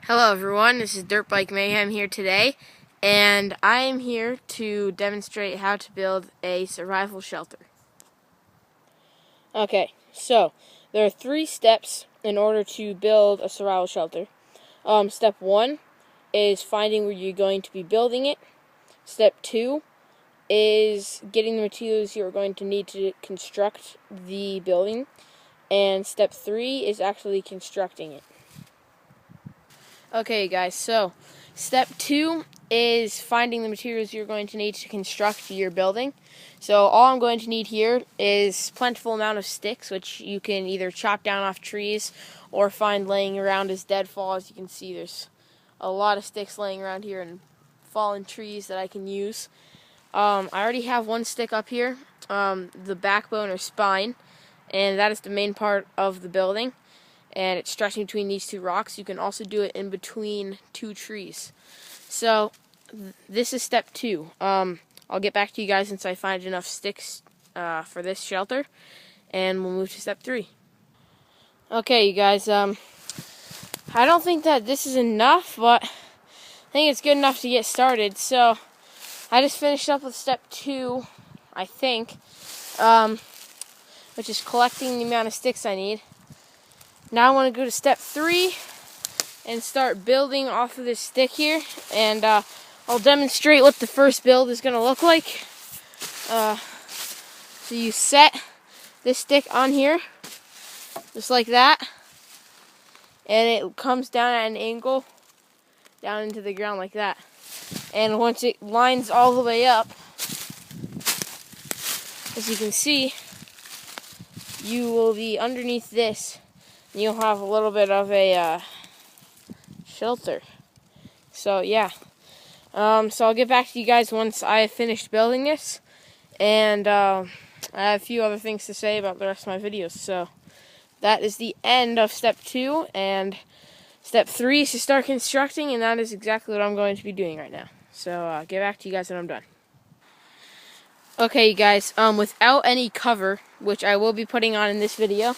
Hello everyone, this is Dirt Bike Mayhem here today, and I am here to demonstrate how to build a survival shelter. Okay, so there are 3 steps in order to build a survival shelter. Step 1 is finding where you're going to be building it. Step 2 is getting the materials you're going to need to construct the building. And step 3 is actually constructing it. Okay guys, so step 2 is finding the materials you're going to need to construct your building. So all I'm going to need here is plentiful amount of sticks, which you can either chop down off trees or find laying around as deadfall. As you can see, there's a lot of sticks laying around here and fallen trees that I can use. I already have 1 stick up here, the backbone or spine, and that is the main part of the building. And it's stretching between these 2 rocks. You can also do it in between 2 trees. So this is step 2. I'll get back to you guys once I find enough sticks for this shelter, and we'll move to step 3. Okay, you guys. I don't think that this is enough, but I think it's good enough to get started. So I just finished up with step 2, I think, which is collecting the amount of sticks I need. Now I want to go to step 3 and start building off of this stick here, and I'll demonstrate what the first build is going to look like. So you set this stick on here, just like that, and it comes down at an angle down into the ground like that. And once it lines all the way up, as you can see, you will be underneath this. You'll have a little bit of a shelter. So yeah. So I'll get back to you guys once I have finished building this. And I have a few other things to say about the rest of my videos. So that is the end of step 2. And step 3 is to start constructing. And that is exactly what I'm going to be doing right now. So get back to you guys when I'm done. Okay, you guys. Without any cover, which I will be putting on in this video.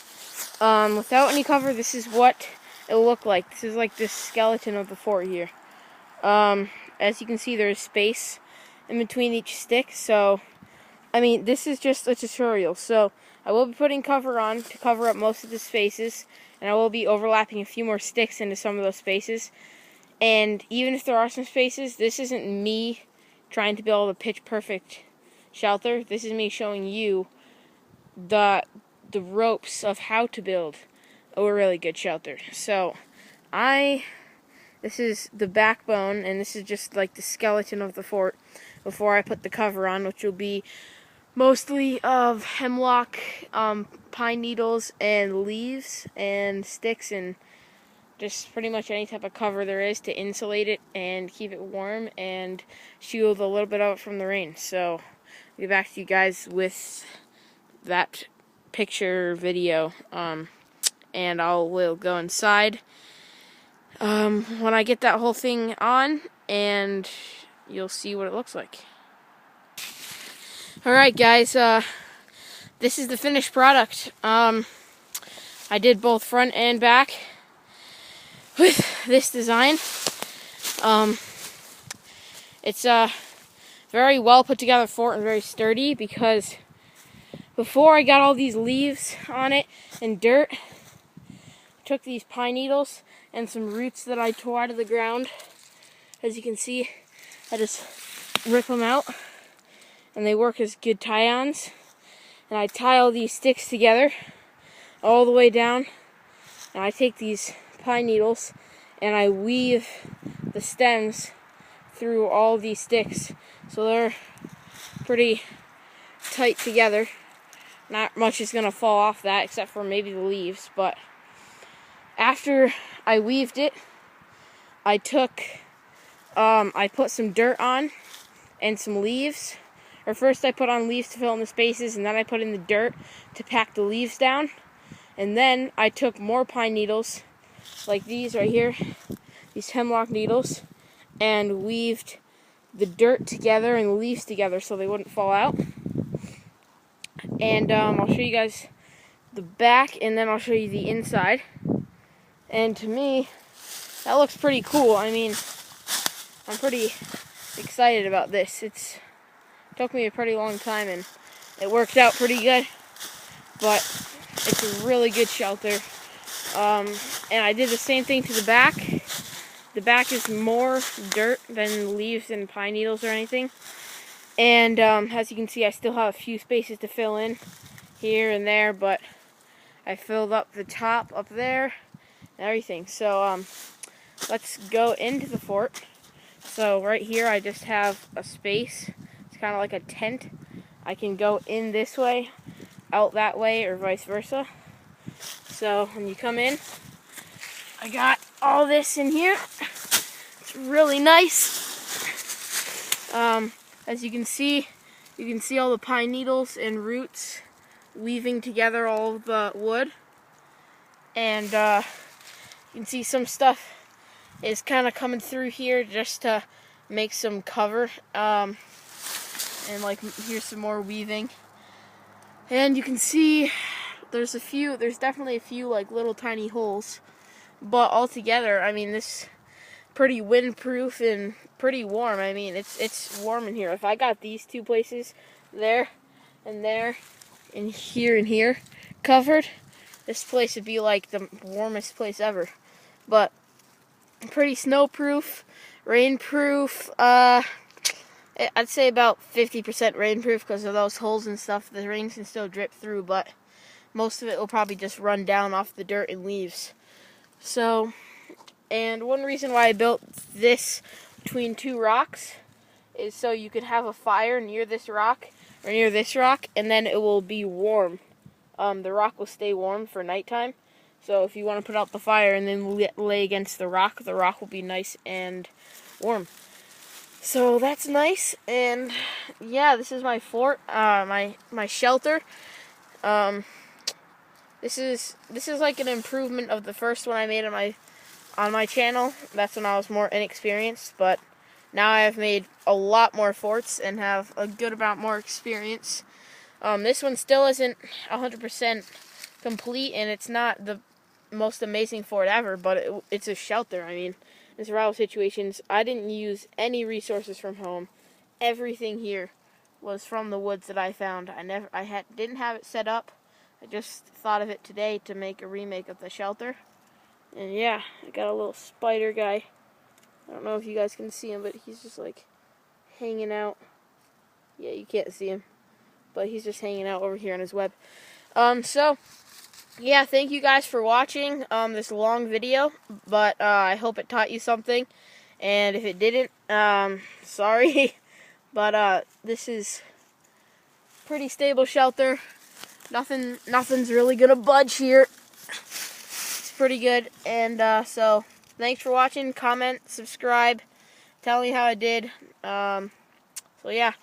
Without any cover, this is what it'll look like. This is like the skeleton of the fort here. As you can see, there's space in between each stick. So, I mean, this is just a tutorial. So, I will be putting cover on to cover up most of the spaces. And I will be overlapping a few more sticks into some of those spaces. And even if there are some spaces, this isn't me trying to build a pitch-perfect shelter. This is me showing you the ropes of how to build a really good shelter. So this is the backbone, and this is just like the skeleton of the fort before I put the cover on, which will be mostly of hemlock, pine needles, and leaves, and sticks, and just pretty much any type of cover there is to insulate it and keep it warm and shield a little bit of it from the rain. So I'll get back to you guys with that picture video, and we'll go inside when I get that whole thing on, and you'll see what it looks like. Alright guys, this is the finished product. I did both front and back with this design. It's a very well put together fort and very sturdy, because before I got all these leaves on it and dirt, I took these pine needles and some roots that I tore out of the ground. As you can see, I just rip them out, and they work as good tie-ons. And I tie all these sticks together all the way down, and I take these pine needles and I weave the stems through all these sticks, so they're pretty tight together. Not much is going to fall off that, except for maybe the leaves. But after I weaved it, I put some dirt on and some leaves. Or first I put on leaves to fill in the spaces, and then I put in the dirt to pack the leaves down. And then I took more pine needles, like these right here, these hemlock needles, and weaved the dirt together and the leaves together so they wouldn't fall out. And I'll show you guys the back, and then I'll show you the inside. And to me, that looks pretty cool. I mean, I'm pretty excited about this. It took me a pretty long time, and it worked out pretty good. But it's a really good shelter. And I did the same thing to the back. The back is more dirt than leaves and pine needles or anything. And as you can see, I still have a few spaces to fill in here and there, but I filled up the top up there and everything. So let's go into the fort. So right here I just have a space. It's kind of like a tent. I can go in this way, out that way, or vice versa. So when you come in, I got all this in here. It's really nice. As you can see all the pine needles and roots weaving together all of the wood. And you can see some stuff is kind of coming through here just to make some cover. And like here's some more weaving. And you can see there's definitely a few like little tiny holes. But altogether, I mean, this pretty windproof and pretty warm. I mean, it's warm in here. If I got these two places, there and there, and here covered, this place would be like the warmest place ever. But pretty snowproof, rainproof. I'd say about 50% rainproof because of those holes and stuff. The rain can still drip through, but most of it will probably just run down off the dirt and leaves. So, and one reason why I built this between two rocks is so you could have a fire near this rock or near this rock, and then it will be warm. The rock will stay warm for nighttime. So if you want to put out the fire and then lay against the rock will be nice and warm. So that's nice. And yeah, this is my fort, my shelter. This is like an improvement of the first one I made on my channel. That's when I was more inexperienced, but now I have made a lot more forts and have a good amount more experience. This one still isn't 100% complete, and it's not the most amazing fort ever, but it's a shelter. I mean, in survival situations, I didn't use any resources from home. Everything here was from the woods that I found. Didn't have it set up. I just thought of it today to make a remake of the shelter. And yeah, I got a little spider guy. I don't know if you guys can see him, but he's just like hanging out. Yeah, you can't see him, but he's just hanging out over here on his web. So yeah, thank you guys for watching this long video, but I hope it taught you something. And if it didn't, sorry. But this is pretty stable shelter. Nothing's really gonna budge here. It's pretty good. And so thanks for watching. Comment, subscribe, tell me how I did. So yeah,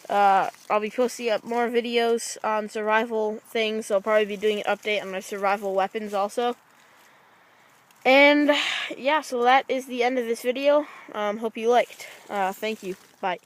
I'll be posting up more videos on survival things. I'll probably be doing an update on my survival weapons also. And yeah, so that is the end of this video. Hope you liked. Thank you. Bye.